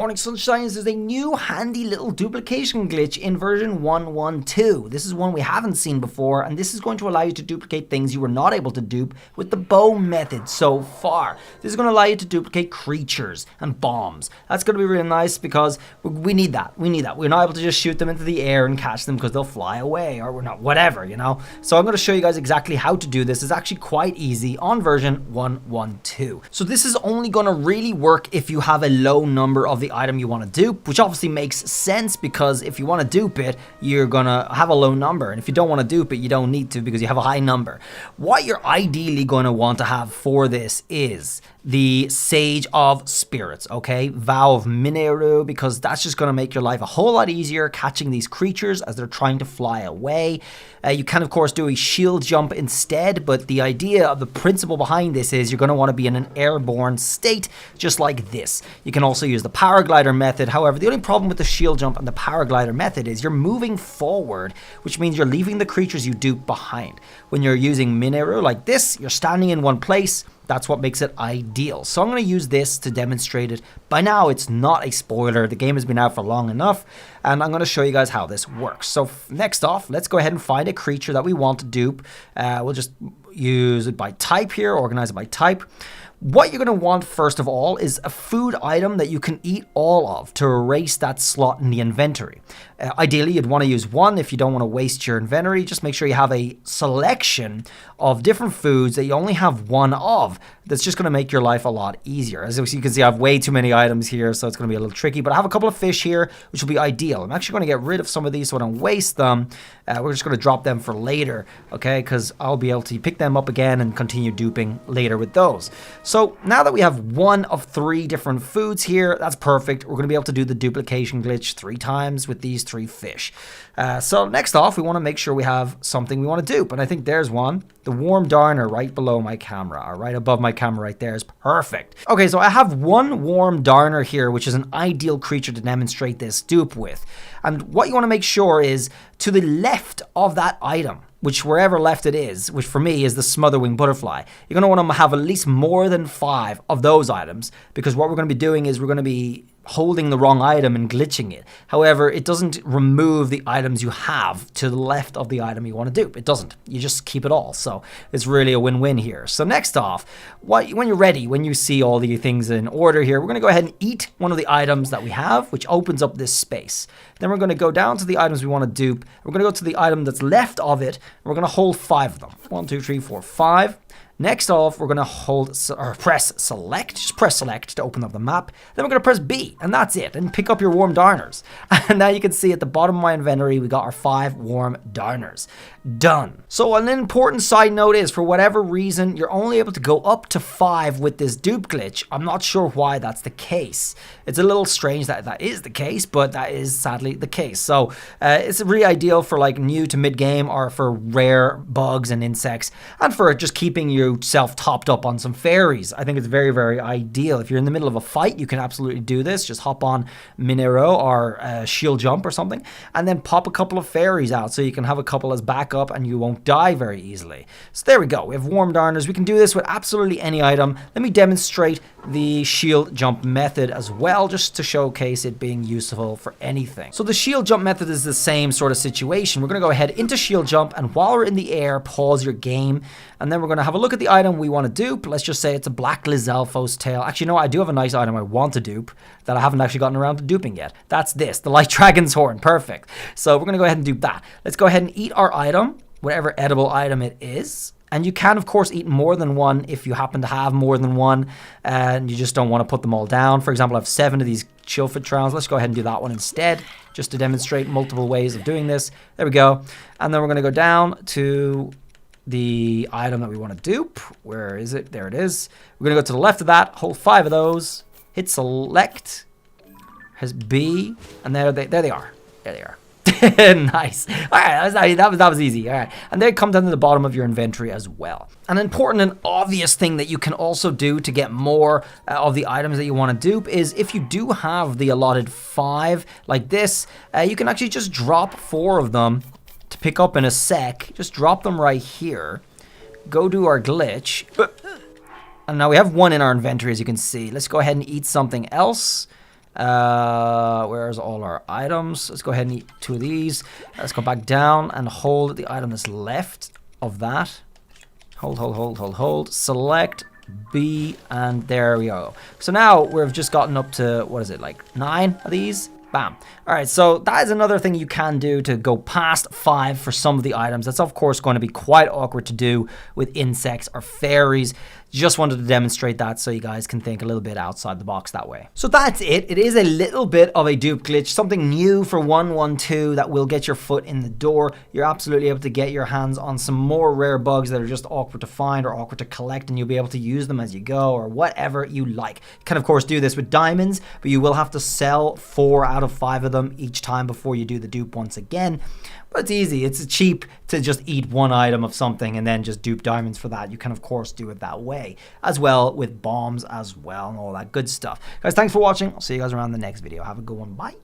Morning Sunshines, there's a new handy little duplication glitch in version 1.1.2. This is one we haven't seen before, and this is going to allow you to duplicate things you were not able to dupe with the bow method so far. This is going to allow you to duplicate creatures and bombs. That's going to be really nice because we need that. We're not able to just shoot them into the air and catch them because they'll fly away, or we're not, whatever, you know. So I'm going to show you guys exactly how to do this. It's actually quite easy on version 1.1.2. So this is only going to really work if you have a low number of the item you want to dupe, which obviously makes sense because if you want to dupe it, you're gonna have a low number, and if you don't want to dupe it, you don't need to because you have a high number. What you're ideally going to want to have for this is the Sage of Spirits, okay? Vow of Mineru, because that's just going to make your life a whole lot easier catching these creatures as they're trying to fly away. You can, of course, do a shield jump instead, but the idea of the principle behind this is you're going to want to be in an airborne state, just like this. You can also use the paraglider method. However, the only problem with the shield jump and the paraglider method is you're moving forward, which means you're leaving the creatures you dupe behind. When you're using Mineru like this, you're standing in one place. That's what makes it ideal. So I'm going to use this to demonstrate it. By now, it's not a spoiler. The game has been out for long enough, and I'm going to show you guys how this works. So next off, let's go ahead and find a creature that we want to dupe. We'll just use it by type here, organize it by type. What you're going to want, first of all, is a food item that you can eat all of to erase that slot in the inventory. Ideally, you'd want to use one if you don't want to waste your inventory. Just make sure you have a selection of different foods that you only have one of. That's just going to make your life a lot easier. As you can see, I have way too many items here, so it's going to be a little tricky. But I have a couple of fish here, which will be ideal. I'm actually going to get rid of some of these so I don't waste them. We're just going to drop them for later, okay? Because I'll be able to pick them up again and continue duping later with those. So now that we have one of 3 different foods here, that's perfect. We're going to be able to do the duplication glitch 3 times with these 3 fish. So next off, we want to make sure we have something we want to dupe. And I think there's one. The warm darner right below my camera, or right above my camera right there is perfect. Okay, so I have one warm darner here, which is an ideal creature to demonstrate this dupe with. And what you want to make sure is to the left of that item, which wherever left it is, which for me is the smotherwing butterfly, you're going to want to have at least more than 5 of those items, because what we're going to be doing is we're going to be holding the wrong item and glitching it. However, it doesn't remove the items you have to the left of the item you want to dupe. It doesn't. You just keep it all. So it's really a win-win here. So next off, when you're ready, when you see all the things in order here, we're going to go ahead and eat one of the items that we have, which opens up this space. Then we're going to go down to the items we want to dupe. We're going to go to the item that's left of it, and we're going to hold 5 of them. 1, 2, 3, 4, 5. Next off, we're going to press select, just press select to open up the map. Then we're going to press B, and that's it, and pick up your warm darners. And now you can see at the bottom of my inventory, we got our 5 warm darners. Done. So an important side note is, for whatever reason, you're only able to go up to 5 with this dupe glitch. I'm not sure why that's the case. It's a little strange that that is the case, but that is sadly the case. So it's really ideal for like new to mid-game, or for rare bugs and insects, and for just keeping yourself topped up on some fairies. I think it's very, very ideal. If you're in the middle of a fight, you can absolutely do this. Just hop on Mineru or shield jump or something, and then pop a couple of fairies out so you can have a couple as backup and you won't die very easily. So there we go. We have warm darners. We can do this with absolutely any item. Let me demonstrate the shield jump method as well, just to showcase it being useful for anything. So the shield jump method is the same sort of situation. We're going to go ahead into shield jump, and while we're in the air, pause your game, and then we're going to have a look at the item we want to dupe. Let's just say it's a black Lizalfo's tail. Actually, no, I do have a nice item I want to dupe that I haven't actually gotten around to duping yet. That's this, the light dragon's horn. Perfect. So we're going to go ahead and dupe that. Let's go ahead and eat our item, whatever edible item it is. And you can, of course, eat more than one if you happen to have more than one and you just don't want to put them all down. For example, I have 7 of these chillfit trowels. Let's go ahead and do that one instead, just to demonstrate multiple ways of doing this. There we go. And then we're going to go down to the item that we want to dupe. Where is it? There it is. We're going to go to the left of that, hold 5 of those, hit select, has B, and there they are. There they are. Nice. All right, that was easy. All right, and they come down to the bottom of your inventory as well. An important and obvious thing that you can also do to get more of the items that you want to dupe is, if you do have the allotted 5 like this, you can actually just drop 4 of them to pick up in a sec. Just drop them right here. Go do our glitch. And now we have 1 in our inventory, as you can see. Let's go ahead and eat something else. Where's all our items? Let's go ahead and eat 2 of these. Let's go back down and hold the item that's left of that. Hold. Select B, and there we go. So now we've just gotten up to, what is it, like 9 of these? Bam. All right, so that is another thing you can do to go past 5 for some of the items. That's, of course, going to be quite awkward to do with insects or fairies. Just wanted to demonstrate that so you guys can think a little bit outside the box that way. So that's it. It is a little bit of a dupe glitch, something new for 1.1.2 that will get your foot in the door. You're absolutely able to get your hands on some more rare bugs that are just awkward to find or awkward to collect, and you'll be able to use them as you go or whatever you like. You can, of course, do this with diamonds, but you will have to sell 4 out of 5 of them each time before you do the dupe once again. But it's easy. It's cheap to just eat 1 item of something and then just dupe diamonds for that. You can, of course, do it that way as well with bombs as well and all that good stuff. Guys, thanks for watching. I'll see you guys around the next video. Have a good one. Bye.